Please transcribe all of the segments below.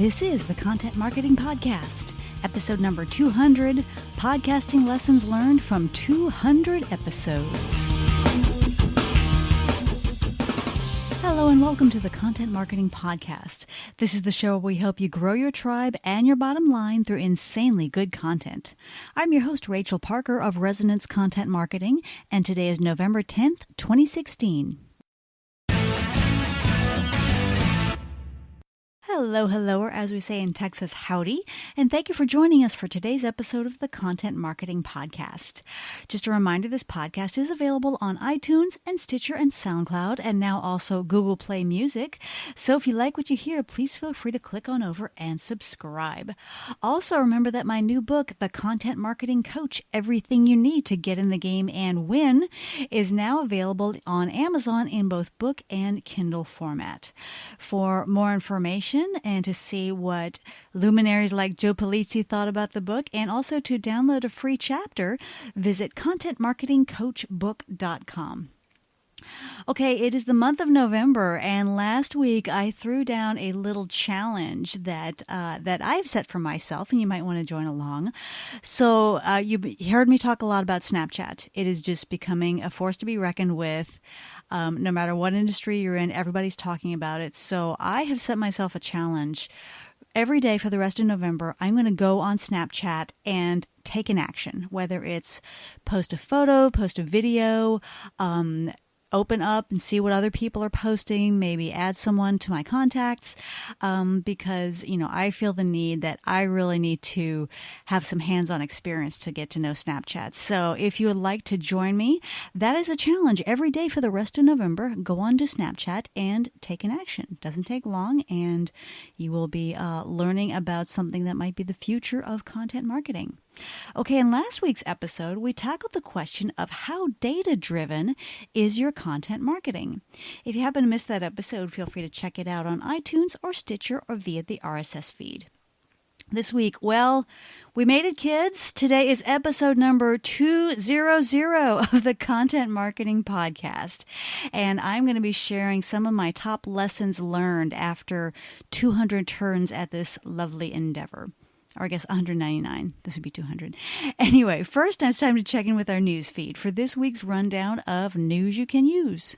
This is the Content Marketing Podcast, episode number 200, podcasting lessons learned from 200 episodes. Hello and welcome to the Content Marketing Podcast. This is the show where we help you grow your tribe and your bottom line through insanely good content. I'm your host, Rachel Parker of Resonance Content Marketing, and today is November 10th, 2016. Hello, or as we say in Texas, howdy, and thank you for joining us for today's episode of the Content Marketing Podcast. Just a reminder, this podcast is available on iTunes and Stitcher and SoundCloud, and now also Google Play Music. So if you like what you hear, please feel free to click on over and subscribe. Also, remember that my new book, The Content Marketing Coach, Everything You Need to Get in the Game and Win, is now available on Amazon in both book and Kindle format. For more information, and to see what luminaries like Joe Pulizzi thought about the book, and also to download a free chapter, visit contentmarketingcoachbook.com. Okay, it is the month of November, and last week I threw down a little challenge that I've set for myself, and you might want to join along. So you heard me talk a lot about Snapchat. It is just becoming a force to be reckoned with. No matter what industry you're in, everybody's talking about it. So I have set myself a challenge. Every day for the rest of November, I'm going to go on Snapchat and take an action, whether it's post a photo, post a video, open up and see what other people are posting, maybe add someone to my contacts, because, I feel the need that I really need to have some hands-on experience to get to know Snapchat. So if you would like to join me, that is a challenge. Every day for the rest of November, go on to Snapchat and take an action. Doesn't take long, and you will be learning about something that might be the future of content marketing. Okay, in last week's episode, we tackled the question of how data-driven is your content marketing. If you happen to miss that episode, feel free to check it out on iTunes or Stitcher or via the RSS feed. This week, well, we made it, kids. Today is episode number 200 of the Content Marketing Podcast. And I'm going to be sharing some of my top lessons learned after 200 turns at this lovely endeavor. Or I guess 199. This would be 200. Anyway, first it's time to check in with our news feed for this week's rundown of news you can use.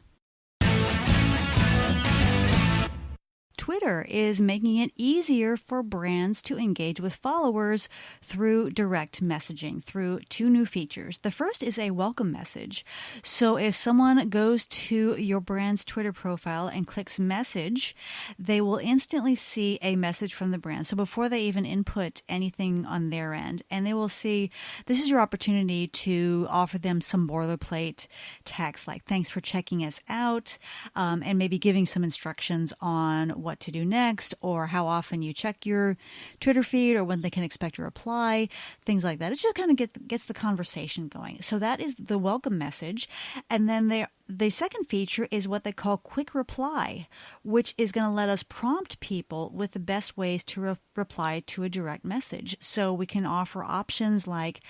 Twitter is making it easier for brands to engage with followers through direct messaging, through two new features. The first is a welcome message. So if someone goes to your brand's Twitter profile and clicks message, they will instantly see a message from the brand. So before they even input anything on their end, and they will see this is your opportunity to offer them some boilerplate text like, thanks for checking us out, and maybe giving some instructions on what to do next, or how often you check your Twitter feed, or when they can expect a reply, things like that. It just kind of gets the conversation going. So that is the welcome message. And then the second feature is what they call quick reply, which is going to let us prompt people with the best ways to reply to a direct message. So we can offer options like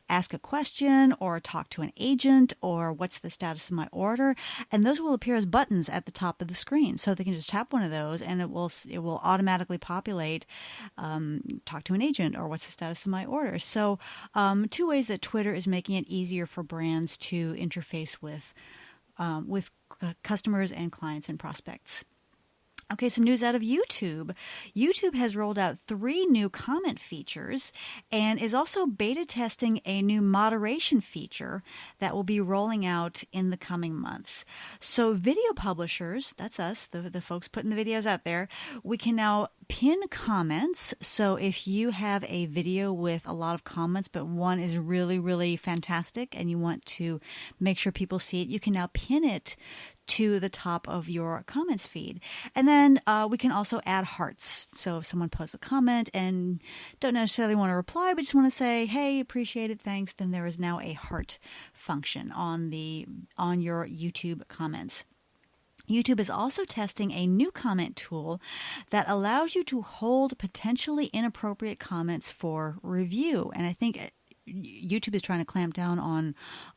ask a question, or talk to an agent, or what's the status of my order. And those will appear as buttons at the top of the screen. So they can just tap one of those and it will automatically populate talk to an agent, or what's the status of my order. So two ways that Twitter is making it easier for brands to interface with customers and clients and prospects. Okay, some news out of YouTube. YouTube has rolled out 3 new comment features and is also beta testing a new moderation feature that will be rolling out in the coming months. So video publishers, that's us, the folks putting the videos out there, we can now pin comments. So if you have a video with a lot of comments, but one is really, really fantastic and you want to make sure people see it, you can now pin it to the top of your comments feed. And then we can also add hearts. So if someone posts a comment and don't necessarily want to reply, but just want to say, hey, appreciate it, thanks, then there is now a heart function on your YouTube comments. YouTube is also testing a new comment tool that allows you to hold potentially inappropriate comments for review. And I think YouTube is trying to clamp down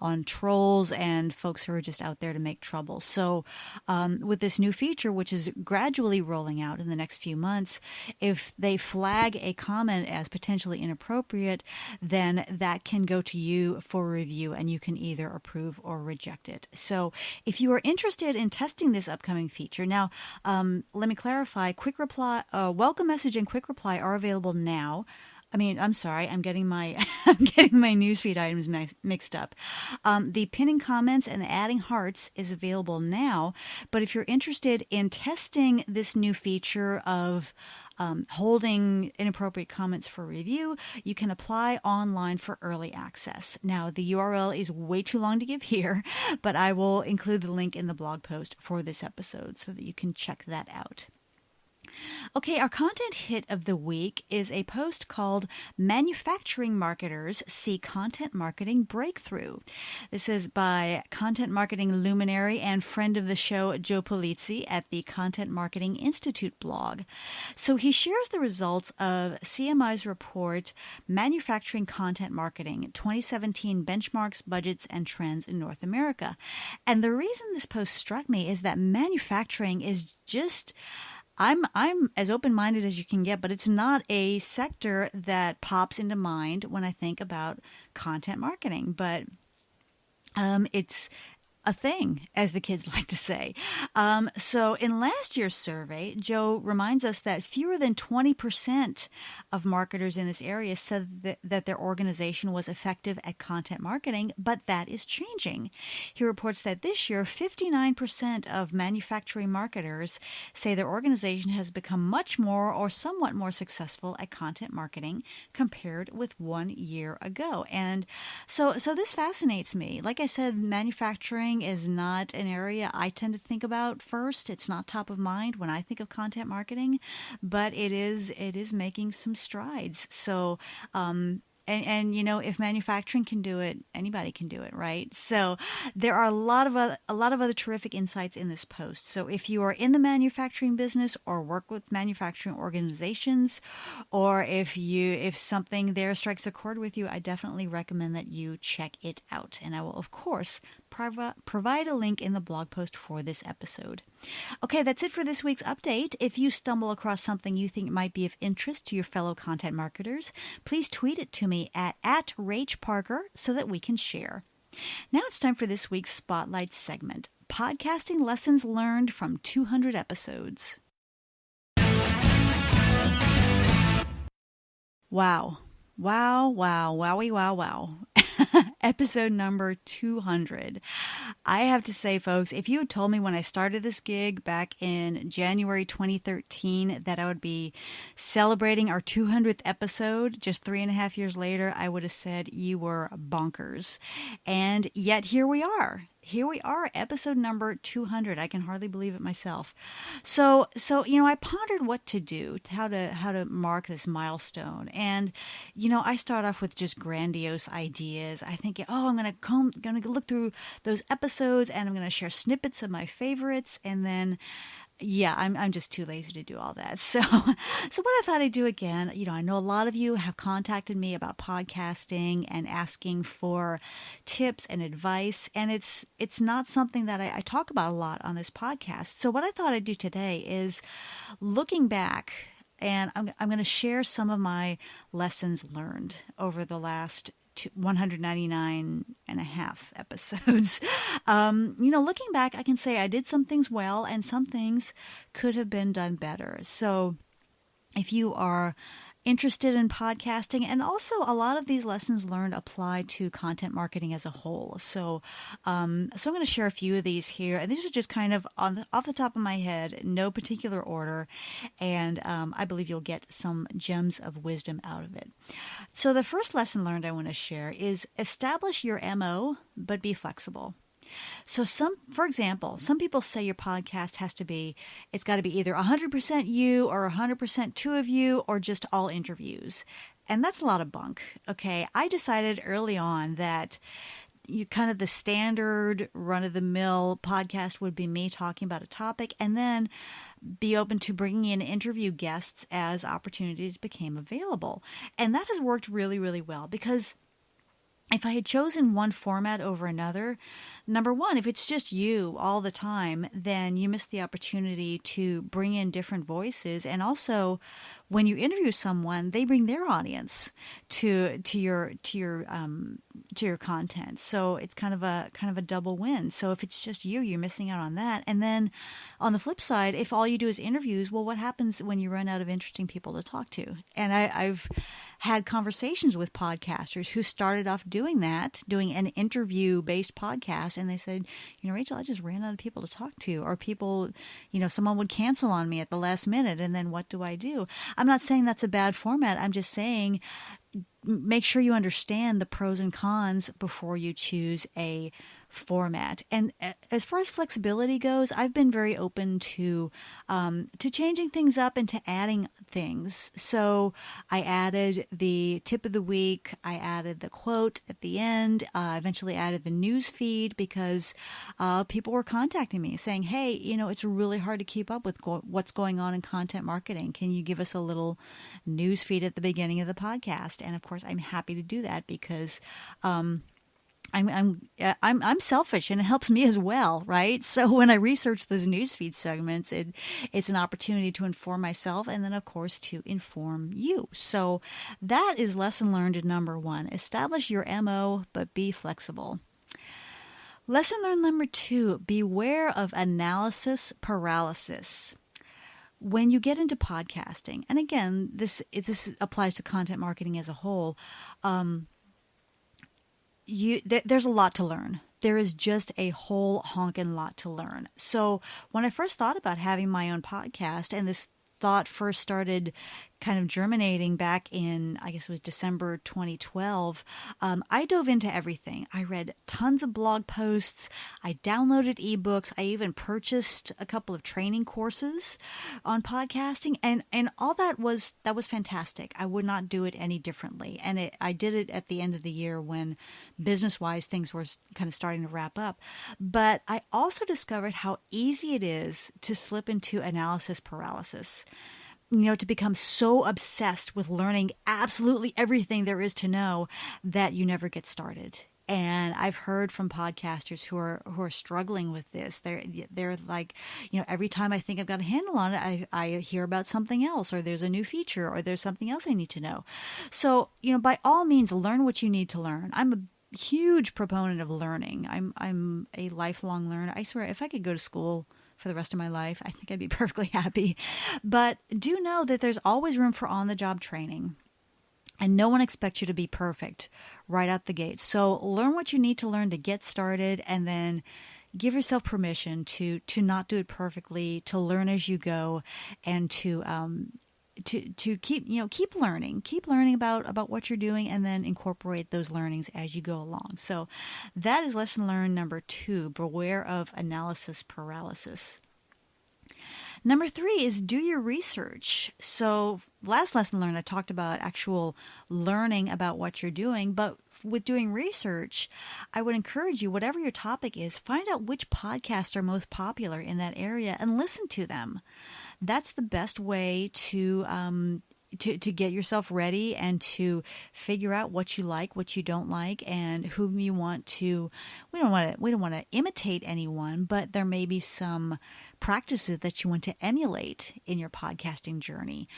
on trolls and folks who are just out there to make trouble. So with this new feature, which is gradually rolling out in the next few months, if they flag a comment as potentially inappropriate, then that can go to you for review and you can either approve or reject it. So if you are interested in testing this upcoming feature, now let me clarify, quick reply, welcome message and quick reply are available now. I mean, I'm sorry, I'm getting my I'm getting my newsfeed items mixed up. The pinning comments and adding hearts is available now, but if you're interested in testing this new feature of holding inappropriate comments for review, you can apply online for early access. Now, the URL is way too long to give here, but I will include the link in the blog post for this episode so that you can check that out. Okay, our content hit of the week is a post called Manufacturing Marketers See Content Marketing Breakthrough. This is by content marketing luminary and friend of the show, Joe Polizzi, at the Content Marketing Institute blog. So he shares the results of CMI's report, Manufacturing Content Marketing, 2017 Benchmarks, Budgets, and Trends in North America. And the reason this post struck me is that manufacturing is just... I'm as open-minded as you can get, but it's not a sector that pops into mind when I think about content marketing. But it's a thing, as the kids like to say. So in last year's survey, Joe reminds us that fewer than 20% of marketers in this area said that their organization was effective at content marketing, but that is changing. He reports that this year, 59% of manufacturing marketers say their organization has become much more or somewhat more successful at content marketing compared with 1 year ago. And so this fascinates me. Like I said, manufacturing is not an area I tend to think about first. It's not top of mind when I think of content marketing, but it is making some strides. So, and you know, if manufacturing can do it, anybody can do it, right? So there are a lot of other terrific insights in this post. So if you are in the manufacturing business or work with manufacturing organizations, or if something there strikes a chord with you, I definitely recommend that you check it out. And I will, of course, provide a link in the blog post for this episode. Okay, that's it for this week's update. If you stumble across something you think might be of interest to your fellow content marketers, please tweet it to me at Rach Parker so that we can share. Now it's time for this week's Spotlight segment, podcasting lessons learned from 200 episodes. Wow. Wow. Episode number 200. I have to say, folks, if you had told me when I started this gig back in January 2013 that I would be celebrating our 200th episode just 3.5 years later, I would have said you were bonkers. And yet here we are. Episode number 200. I can hardly believe it myself. So you know, I pondered what to do, how to mark this milestone. And you know, I start off with just grandiose ideas. I think, I'm going to look through those episodes and I'm going to share snippets of my favorites, and then I'm just too lazy to do all that. So what I thought I'd do again, you know, I know a lot of you have contacted me about podcasting and asking for tips and advice, and it's not something that I talk about a lot on this podcast. So what I thought I'd do today is looking back, and I'm going to share some of my lessons learned over the last 199 and a half episodes. You know, looking back, I can say I did some things well and some things could have been done better. So if you are interested in podcasting, and also a lot of these lessons learned apply to content marketing as a whole. So I'm going to share a few of these here. And these are just kind of off the top of my head, no particular order. And I believe you'll get some gems of wisdom out of it. So the first lesson learned I want to share is establish your MO, but be flexible. So for example, some people say your podcast it's got to be either 100% you or 100% two of you or just all interviews. And that's a lot of bunk. Okay. I decided early on that kind of the standard run-of-the-mill podcast would be me talking about a topic, and then be open to bringing in interview guests as opportunities became available. And that has worked really, really well, because if I had chosen one format over another, number one, if it's just you all the time, then you miss the opportunity to bring in different voices. And also, when you interview someone, they bring their audience to your content. So it's kind of a double win. So if it's just you, you're missing out on that. And then on the flip side, if all you do is interviews, well, what happens when you run out of interesting people to talk to? And I've had conversations with podcasters who started off doing an interview-based podcast, and they said, Rachel, I just ran out of people to talk to, or people, someone would cancel on me at the last minute, and then what do I do? I'm not saying that's a bad format. I'm just saying make sure you understand the pros and cons before you choose a format. And as far as flexibility goes, I've been very open to changing things up and to adding things. So I added the tip of the week. I added the quote at the end. Eventually added the news feed because people were contacting me saying, hey, it's really hard to keep up with what's going on in content marketing. Can you give us a little news feed at the beginning of the podcast? And of course, I'm happy to do that because I'm selfish, and it helps me as well, right? So when I research those newsfeed segments, it's an opportunity to inform myself, and then of course to inform you. So that is lesson learned number one. Establish your MO, but be flexible. Lesson learned number two: beware of analysis paralysis. When you get into podcasting, and again, this applies to content marketing as a whole. There's a lot to learn. There is just a whole honkin' lot to learn. So when I first thought about having my own podcast, and this thought first started kind of germinating back in, I guess it was December 2012, I dove into everything. I read tons of blog posts. I downloaded ebooks. I even purchased a couple of training courses on podcasting, and all that was fantastic. I would not do it any differently. And I did it at the end of the year when business-wise things were kind of starting to wrap up. But I also discovered how easy it is to slip into analysis paralysis. To become so obsessed with learning absolutely everything there is to know that you never get started. And I've heard from podcasters who are struggling with this. They're like, every time I think I've got a handle on it, I hear about something else, or there's a new feature, or there's something else I need to know. So, by all means, learn what you need to learn. I'm a huge proponent of learning. I'm a lifelong learner. I swear, if I could go to school for the rest of my life, I think I'd be perfectly happy. But do know that there's always room for on-the-job training. And no one expects you to be perfect right out the gate. So learn what you need to learn to get started, and then give yourself permission to not do it perfectly, to learn as you go, and to keep learning about what you're doing, and then incorporate those learnings as you go along. So that is lesson learned number two: beware of analysis paralysis. Number three is do your research. So last lesson learned, I talked about actual learning about what you're doing, but with doing research, I would encourage you, whatever your topic is, find out which podcasts are most popular in that area and listen to them. That's the best way to get yourself ready and to figure out what you like, what you don't like, and whom you want to. We don't want to imitate anyone, but there may be some practices that you want to emulate in your podcasting journey.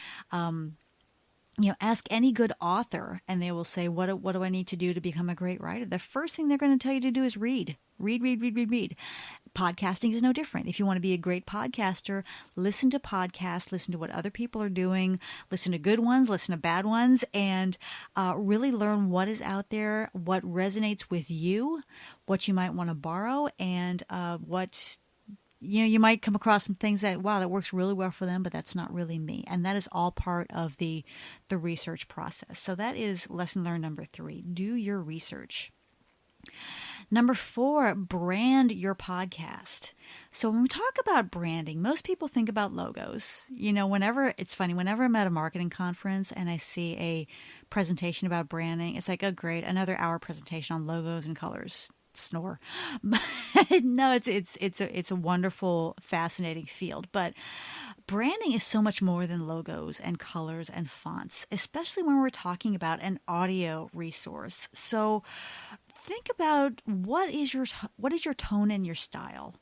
Ask any good author, and they will say, what do I need to do to become a great writer? The first thing they're going to tell you to do is read. Read. Podcasting is no different. If you want to be a great podcaster, listen to podcasts, listen to what other people are doing, listen to good ones, listen to bad ones, and really learn what is out there, what resonates with you, what you might want to borrow, and what you might come across some things that, wow, that works really well for them, but that's not really me. And that is all part of the research process. So that is lesson learned number three. Do your research. Number four, brand your podcast. So when we talk about branding, most people think about logos. It's funny, whenever I'm at a marketing conference and I see a presentation about branding, it's like, oh, great, another hour presentation on logos and colors. snore. But no, it's a wonderful, fascinating field. But branding is so much more than logos and colors and fonts, especially when we're talking about an audio resource. So think about what is your tone and your style.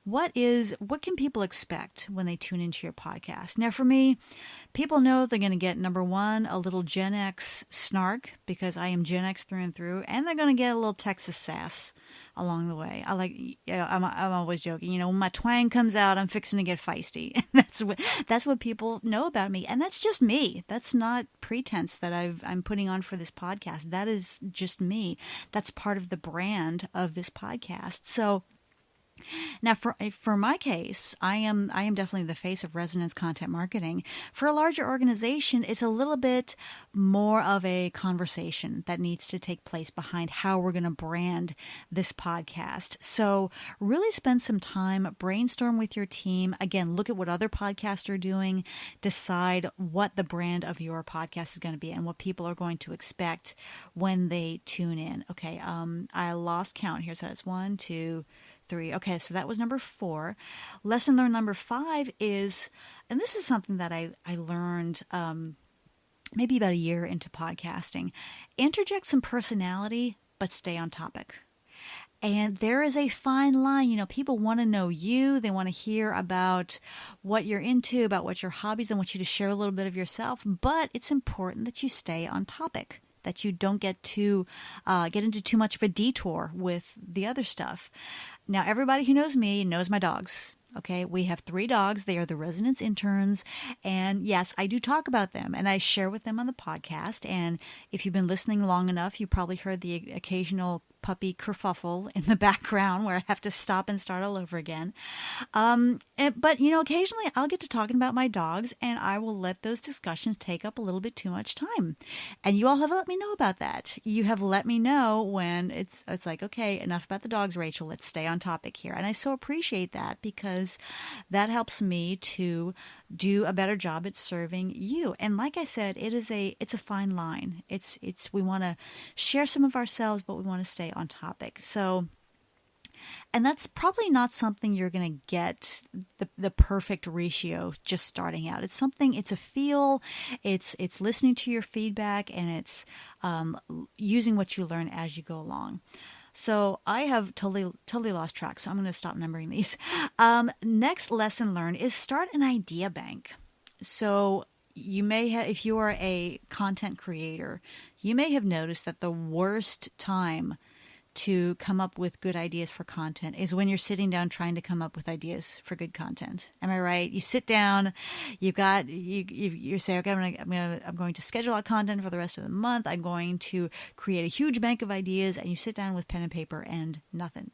What can people expect when they tune into your podcast? Now, for me, people know they're going to get, number one, a little Gen X snark, because I am Gen X through and through, and they're going to get a little Texas sass along the way. I'm always joking. You know, when my twang comes out, I'm fixing to get feisty. That's what people know about me, and that's just me. That's not pretense that I'm putting on for this podcast. That is just me. That's part of the brand of this podcast. So. Now, for my case, I am definitely the face of resonance content marketing. For a larger organization, it's a little bit more of a conversation that needs to take place behind how we're going to brand this podcast. So really spend some time, brainstorm with your team. Again, look at what other podcasts are doing, decide what the brand of your podcast is going to be and what people are going to expect when they tune in. Okay, I lost count here, so it's 1, 2, 3. Okay, so that was number 4. Lesson learned number 5 is, and this is something that I learned maybe about a year into podcasting, interject some personality, but stay on topic. And there is a fine line. You know, people want to know you. They want to hear about what you're into, about what your hobbies. They want you to share a little bit of yourself. But it's important that you stay on topic, that you don't get into too much of a detour with the other stuff. Now, everybody who knows me knows my dogs. Okay, we have 3 dogs. They are the residence interns. And yes, I do talk about them and I share with them on the podcast. And if you've been listening long enough, you probably heard the occasional puppy kerfuffle in the background where I have to stop and start all over again. But, you know, occasionally I'll get to talking about my dogs and I will let those discussions take up a little bit too much time. And you all have let me know about that. You have let me know when it's like, okay, enough about the dogs, Rachel. Let's stay on topic here. And I so appreciate that because that helps me to do a better job at serving you. And like I said, it's a fine line. We want to share some of ourselves, but we want to stay on topic. So, and that's probably not something you're going to get the perfect ratio just starting out. It's a feel, it's listening to your feedback, and it's using what you learn as you go along. So I have totally lost track, so I'm going to stop numbering these. Next lesson learned is start an idea bank. So you may have, if you are a content creator, you may have noticed that the worst time to come up with good ideas for content is when you're sitting down trying to come up with ideas for good content. Am I right? You sit down, you say, okay, I'm going to schedule out content for the rest of the month. I'm going to create a huge bank of ideas, and you sit down with pen and paper and nothing.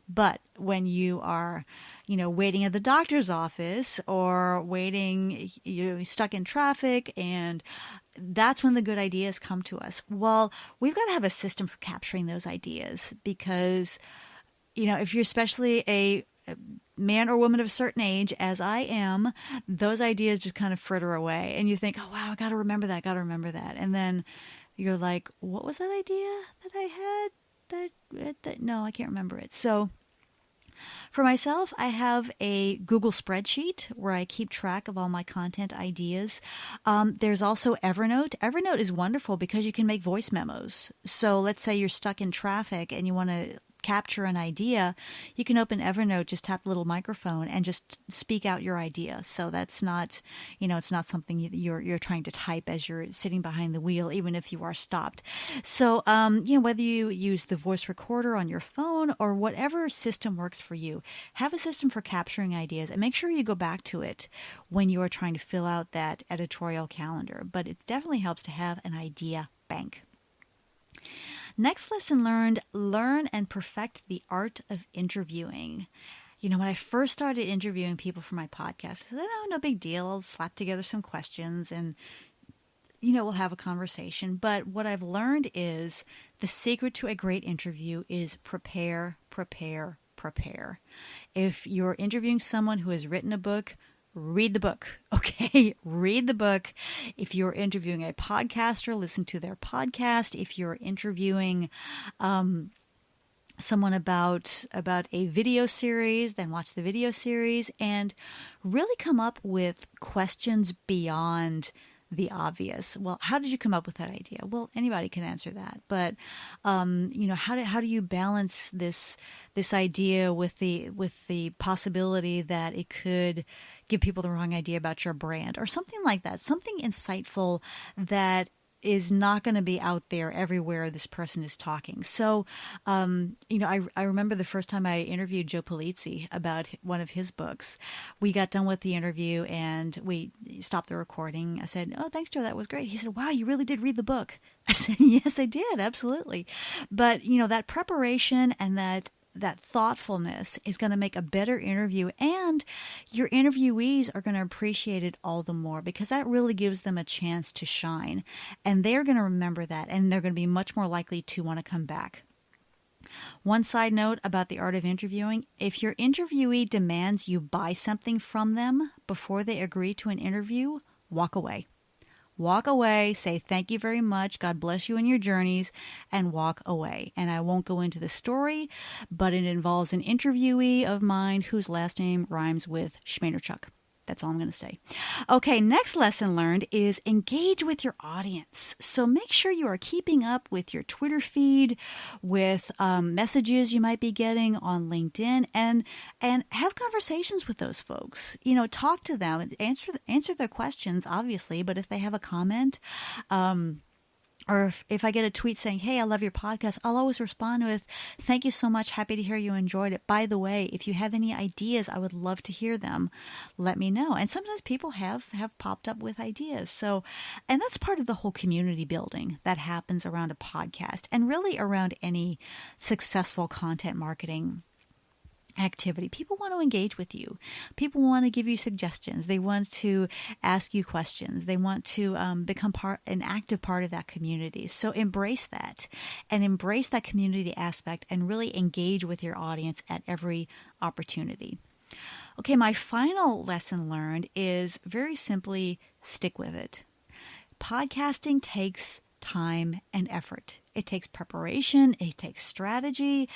But when you are, waiting at the doctor's office or waiting, you're stuck in traffic, and that's when the good ideas come to us. Well, we've got to have a system for capturing those ideas because, if you're especially a man or woman of a certain age, as I am, those ideas just kind of fritter away. And you think, oh, wow, I got to remember that. And then you're like, what was that idea that I had? No, I can't remember it. So for myself, I have a Google spreadsheet where I keep track of all my content ideas. There's also Evernote. Evernote is wonderful because you can make voice memos. So let's say you're stuck in traffic and you want to capture an idea, you can open Evernote, just tap the little microphone and just speak out your idea. So that's not, it's not something you're trying to type as you're sitting behind the wheel, even if you are stopped. So, whether you use the voice recorder on your phone or whatever system works for you, have a system for capturing ideas and make sure you go back to it when you are trying to fill out that editorial calendar. But it definitely helps to have an idea bank. Next lesson learned, learn and perfect the art of interviewing. When I first started interviewing people for my podcast, I said, oh, no big deal. I'll slap together some questions and, we'll have a conversation. But what I've learned is the secret to a great interview is prepare, prepare, prepare. If you're interviewing someone who has written a book, read the book, okay? Read the book. If you're interviewing a podcaster, listen to their podcast. If you're interviewing someone about a video series, then watch the video series and really come up with questions beyond the obvious. Well, how did you come up with that idea? Well, anybody can answer that, but how do you balance this idea with the possibility that it could give people the wrong idea about your brand or something like that, something insightful that is not going to be out there everywhere this person is talking. So, I remember the first time I interviewed Joe Pulizzi about one of his books. We got done with the interview and we stopped the recording. I said, "Oh, thanks, Joe. That was great." He said, "Wow, you really did read the book." I said, "Yes, I did. Absolutely." But, that preparation and that thoughtfulness is going to make a better interview, and your interviewees are going to appreciate it all the more because that really gives them a chance to shine, and they're going to remember that, and they're going to be much more likely to want to come back. One side note about the art of interviewing: if your interviewee demands you buy something from them before they agree to an interview, walk away. Walk away, say thank you very much, God bless you in your journeys, and walk away. And I won't go into the story, but it involves an interviewee of mine whose last name rhymes with Schmanerchuk. That's all I'm going to say. Okay, next lesson learned is engage with your audience. So make sure you are keeping up with your Twitter feed, with messages you might be getting on LinkedIn, and have conversations with those folks. Talk to them, answer their questions, obviously, but if they have a comment, or if I get a tweet saying, "Hey, I love your podcast," I'll always respond with, "Thank you so much. Happy to hear you enjoyed it. By the way, if you have any ideas, I would love to hear them. Let me know." And sometimes people have popped up with ideas. So, and that's part of the whole community building that happens around a podcast and really around any successful content marketing activity. People want to engage with you. People want to give you suggestions. They want to ask you questions. They want to become an active part of that community. So embrace that and embrace that community aspect and really engage with your audience at every opportunity. Okay, my final lesson learned is very simply stick with it. Podcasting takes time and effort. It takes preparation, it takes strategy,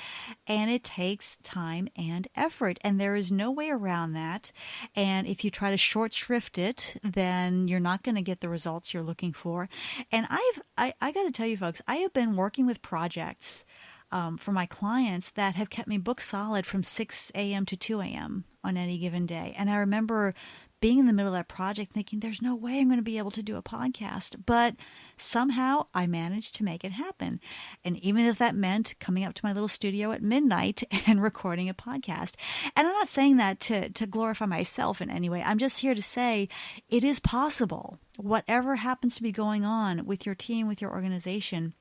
and it takes time and effort. And there is no way around that. And if you try to short shrift it, then you're not going to get the results you're looking for. And I got to tell you folks, I have been working with projects for my clients that have kept me book solid from 6 a.m. to 2 a.m. on any given day. And I remember being in the middle of that project thinking, there's no way I'm going to be able to do a podcast. But somehow I managed to make it happen. And even if that meant coming up to my little studio at midnight and recording a podcast. And I'm not saying that to glorify myself in any way. I'm just here to say it is possible. Whatever happens to be going on with your team, with your organization,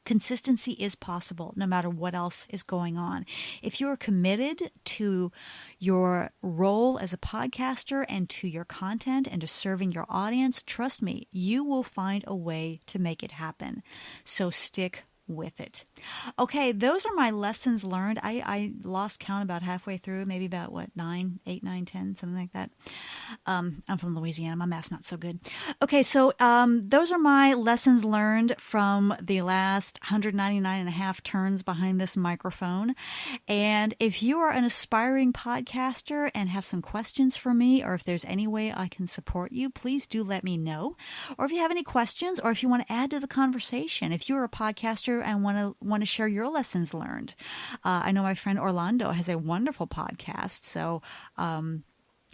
consistency is possible no matter what else is going on. If you are committed to your role as a podcaster and to your content and to serving your audience, trust me, you will find a way to make it happen. So stick with it. Okay, those are my lessons learned. I lost count about halfway through, maybe about 8, 9, 10, something like that. I'm from Louisiana. My math's not so good. Okay, so those are my lessons learned from the last 199 and a half turns behind this microphone. And if you are an aspiring podcaster and have some questions for me, or if there's any way I can support you, please do let me know. Or if you have any questions, or if you want to add to the conversation, if you're a podcaster and want to share your lessons learned. I know my friend Orlando has a wonderful podcast. So, and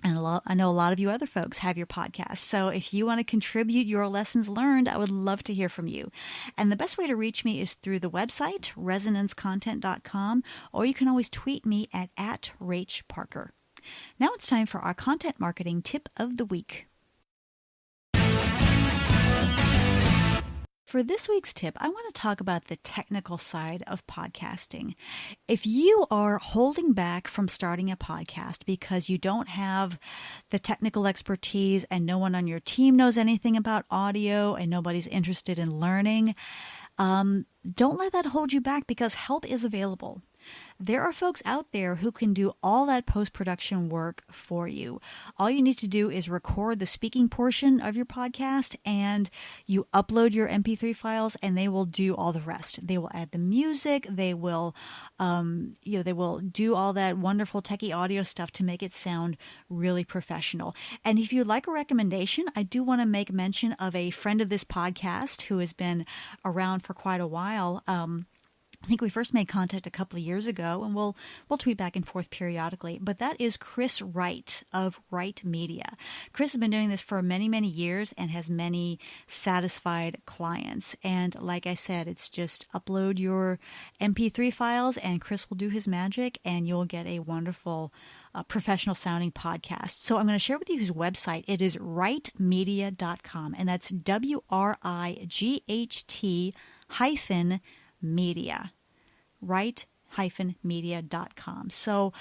I know a lot of you other folks have your podcasts. So if you want to contribute your lessons learned, I would love to hear from you. And the best way to reach me is through the website, resonancecontent.com, or you can always tweet me at @Rach Parker. Now it's time for our content marketing tip of the week. For this week's tip, I want to talk about the technical side of podcasting. If you are holding back from starting a podcast because you don't have the technical expertise and no one on your team knows anything about audio and nobody's interested in learning, don't let that hold you back because help is available. There are folks out there who can do all that post-production work for you. All you need to do is record the speaking portion of your podcast and you upload your MP3 files and they will do all the rest. They will add the music. They will, they will do all that wonderful techie audio stuff to make it sound really professional. And if you'd like a recommendation, I do want to make mention of a friend of this podcast who has been around for quite a while. I think we first made contact a couple of years ago, and we'll tweet back and forth periodically. But that is Chris Wright of Wright Media. Chris has been doing this for many, many years and has many satisfied clients. And like I said, it's just upload your MP3 files, and Chris will do his magic, and you'll get a wonderful professional sounding podcast. So I'm going to share with you his website. It is wrightmedia.com, and that's WRIGHT-media. Write-media.com. So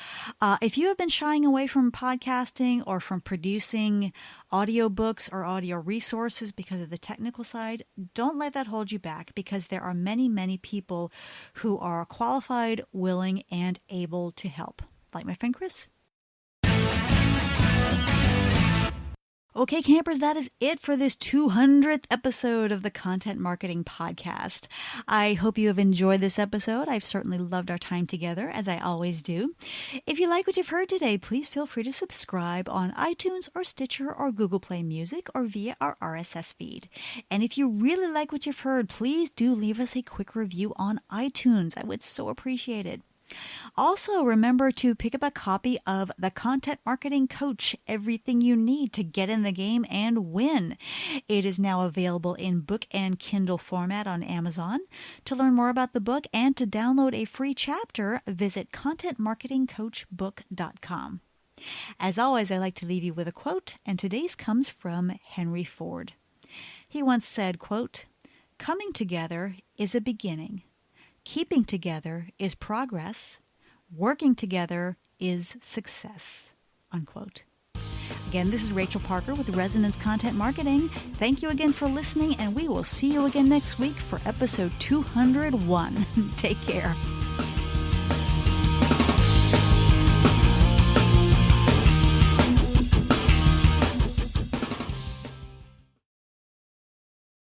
if you have been shying away from podcasting or from producing audiobooks or audio resources because of the technical side, don't let that hold you back, because there are many, many people who are qualified, willing, and able to help, like my friend Chris. Okay, campers, that is it for this 200th episode of the Content Marketing Podcast. I hope you have enjoyed this episode. I've certainly loved our time together, as I always do. If you like what you've heard today, please feel free to subscribe on iTunes or Stitcher or Google Play Music or via our RSS feed. And if you really like what you've heard, please do leave us a quick review on iTunes. I would so appreciate it. Also, remember to pick up a copy of The Content Marketing Coach, Everything You Need to Get in the Game and Win. It is now available in book and Kindle format on Amazon. To learn more about the book and to download a free chapter, visit contentmarketingcoachbook.com. As always, I like to leave you with a quote, and today's comes from Henry Ford. He once said, quote, "Coming together is a beginning. Keeping together is progress. Working together is success." Unquote. Again, this is Rachel Parker with Resonance Content Marketing. Thank you again for listening, and we will see you again next week for episode 201. Take care.